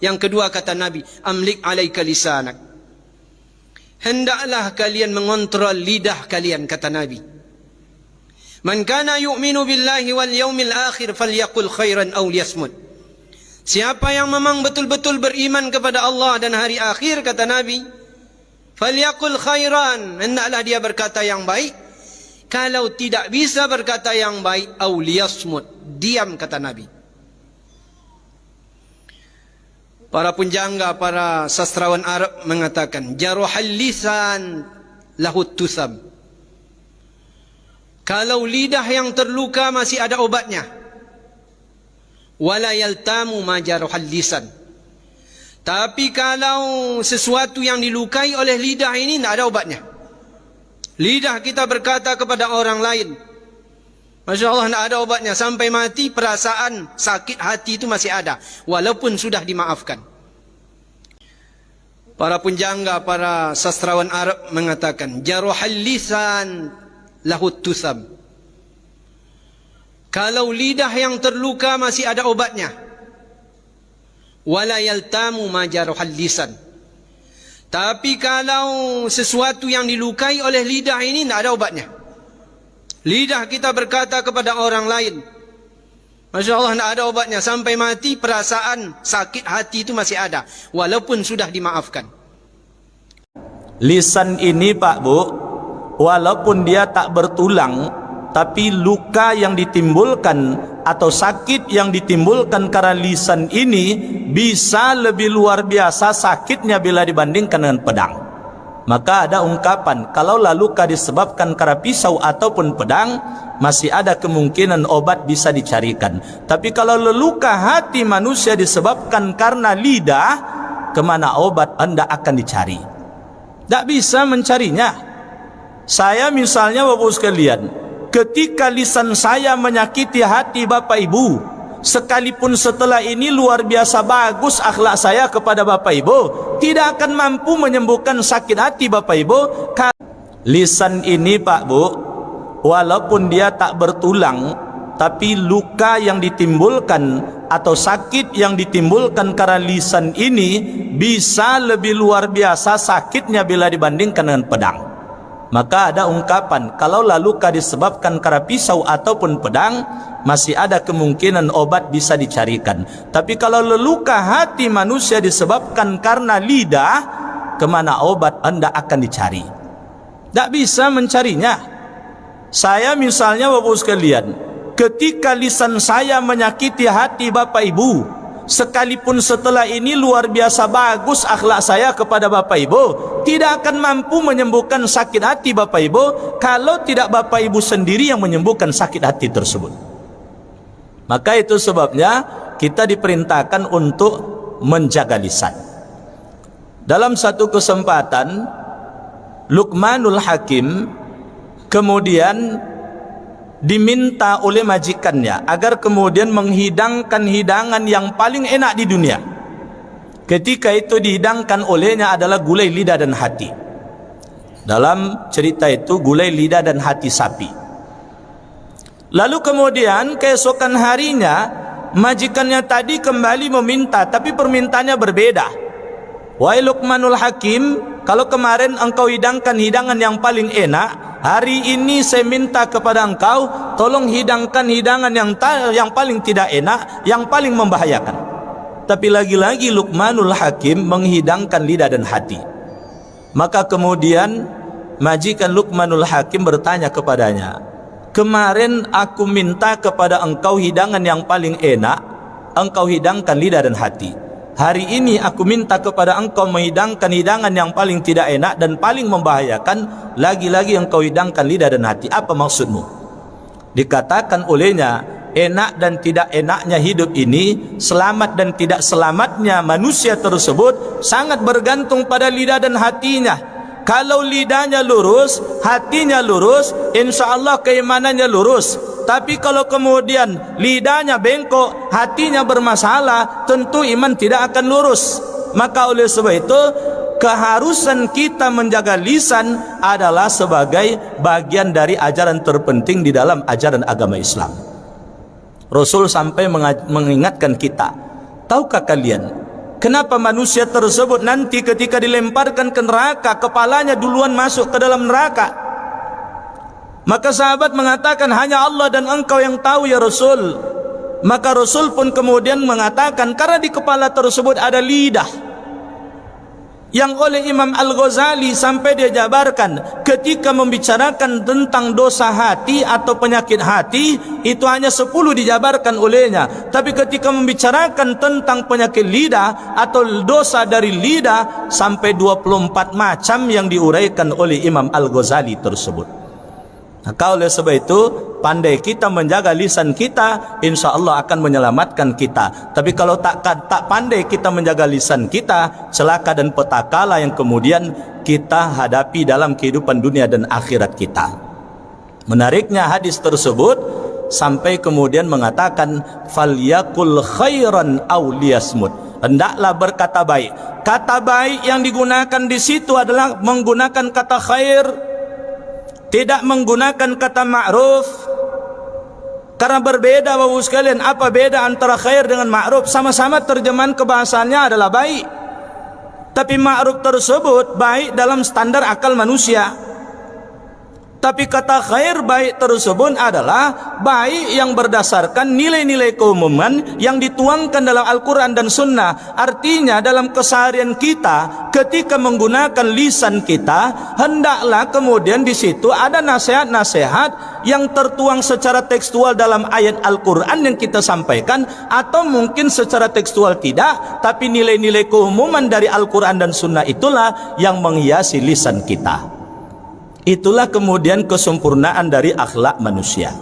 Yang kedua kata Nabi, amlik alaika lisanak. Hendaklah kalian mengontrol lidah kalian, kata Nabi. Man kana yu'minu billahi wal yaumil akhir falyaqul khairan aw liyasmut. Siapa yang memang betul-betul beriman kepada Allah dan hari akhir, kata Nabi, falyaqul khairan, hendaklah dia berkata yang baik. Kalau tidak bisa berkata yang baik, aw liyasmut, diam, kata Nabi. Para penjangga, para sastrawan Arab mengatakan, jaruhal lisan lahut tusam. Kalau lidah yang terluka masih ada obatnya. Wala yaltamu ma jaruhal lisan. Tapi kalau sesuatu yang dilukai oleh lidah ini tidak ada obatnya. Lidah kita berkata kepada orang lain, Masya Allah, tidak ada obatnya. Sampai mati perasaan sakit hati itu masih ada, walaupun sudah dimaafkan. Para penjangga, para sastrawan Arab mengatakan, jaruhal lisan lahut tusam. Kalau lidah yang terluka masih ada obatnya. Wala yaltamu ma jaruhal lisan. Tapi kalau sesuatu yang dilukai oleh lidah ini tidak ada obatnya. Lidah kita berkata kepada orang lain, Masya Allah, tidak ada obatnya. Sampai mati perasaan sakit hati itu masih ada, walaupun sudah dimaafkan. Lisan ini Pak Bu, walaupun dia tak bertulang, tapi luka yang ditimbulkan atau sakit yang ditimbulkan karena lisan ini bisa lebih luar biasa sakitnya bila dibandingkan dengan pedang. Maka ada ungkapan, kalaulah luka disebabkan karena pisau ataupun pedang, masih ada kemungkinan obat bisa dicarikan. Tapi kalau luka hati manusia disebabkan karena lidah, kemana obat Anda akan dicari? Tak bisa mencarinya. Saya misalnya Bapak sekalian, ketika lisan saya menyakiti hati Bapak Ibu, sekalipun setelah ini luar biasa bagus akhlak saya kepada Bapak Ibu, tidak akan mampu menyembuhkan sakit hati Bapak Ibu. Lisan ini Pak Bu, walaupun dia tak bertulang, tapi luka yang ditimbulkan atau sakit yang ditimbulkan karena lisan ini bisa lebih luar biasa sakitnya bila dibandingkan dengan pedang. Maka ada ungkapan, kalaulah luka disebabkan karena pisau ataupun pedang, masih ada kemungkinan obat bisa dicarikan. Tapi kalau luka hati manusia disebabkan karena lidah, kemana obat Anda akan dicari? Tak bisa mencarinya. Saya misalnya Bapak sekalian, ketika lisan saya menyakiti hati Bapak Ibu, sekalipun setelah ini luar biasa bagus akhlak saya kepada Bapak Ibu, tidak akan mampu menyembuhkan sakit hati Bapak Ibu kalau tidak Bapak Ibu sendiri yang menyembuhkan sakit hati tersebut. Maka itu sebabnya kita diperintahkan untuk menjaga lisan. Dalam satu kesempatan, Luqmanul Hakim kemudian diminta oleh majikannya agar kemudian menghidangkan hidangan yang paling enak di dunia. Ketika itu dihidangkan olehnya adalah gulai lidah dan hati. Dalam cerita itu gulai lidah dan hati sapi. Lalu kemudian keesokan harinya majikannya tadi kembali meminta, tapi permintaannya berbeda. Wahai Luqmanul Hakim, kalau kemarin engkau hidangkan hidangan yang paling enak, hari ini saya minta kepada engkau, tolong hidangkan hidangan yang paling tidak enak, yang paling membahayakan. Tapi lagi-lagi Luqmanul Hakim menghidangkan lidah dan hati. Maka kemudian majikan Luqmanul Hakim bertanya kepadanya, kemarin aku minta kepada engkau hidangan yang paling enak, engkau hidangkan lidah dan hati. Hari ini aku minta kepada engkau menghidangkan hidangan yang paling tidak enak dan paling membahayakan, lagi-lagi engkau hidangkan lidah dan hati. Apa maksudmu? Dikatakan olehnya, enak dan tidak enaknya hidup ini, selamat dan tidak selamatnya manusia tersebut sangat bergantung pada lidah dan hatinya. Kalau lidahnya lurus, hatinya lurus, insya Allah keimanannya lurus. Tapi kalau kemudian lidahnya bengkok, hatinya bermasalah, tentu iman tidak akan lurus. Maka oleh sebab itu, keharusan kita menjaga lisan adalah sebagai bagian dari ajaran terpenting di dalam ajaran agama Islam. Rasul sampai mengingatkan kita, tahukah kalian kenapa manusia tersebut nanti ketika dilemparkan ke neraka, kepalanya duluan masuk ke dalam neraka? Maka sahabat mengatakan, hanya Allah dan engkau yang tahu ya Rasul. Maka Rasul pun kemudian mengatakan, karena di kepala tersebut ada lidah, yang oleh Imam Al-Ghazali sampai dia jabarkan, ketika membicarakan tentang dosa hati atau penyakit hati, itu hanya 10 dijabarkan olehnya. Tapi ketika membicarakan tentang penyakit lidah atau dosa dari lidah, sampai 24 macam yang diuraikan oleh Imam Al-Ghazali tersebut. Maka oleh sebab itu, pandai kita menjaga lisan kita, insya Allah akan menyelamatkan kita. Tapi kalau tak pandai kita menjaga lisan kita, celaka dan petakalah yang kemudian kita hadapi dalam kehidupan dunia dan akhirat kita. Menariknya hadis tersebut sampai kemudian mengatakan, falyakul khairan aw liyasmut, hendaklah berkata baik. Kata baik yang digunakan di situ adalah menggunakan kata khair, tidak menggunakan kata ma'ruf. Karena berbeda Bapak sekalian. Apa beda antara khair dengan ma'ruf? Sama-sama terjemahan kebahasaannya adalah baik, tapi ma'ruf tersebut baik dalam standar akal manusia. Tapi kata khair baik tersebut adalah baik yang berdasarkan nilai-nilai keumuman yang dituangkan dalam Al-Quran dan Sunnah. Artinya dalam keseharian kita, ketika menggunakan lisan kita, hendaklah kemudian di situ ada nasihat-nasihat yang tertuang secara tekstual dalam ayat Al-Quran yang kita sampaikan, atau mungkin secara tekstual tidak, tapi nilai-nilai keumuman dari Al-Quran dan Sunnah itulah yang menghiasi lisan kita. Itulah kemudian kesempurnaan dari akhlak manusia.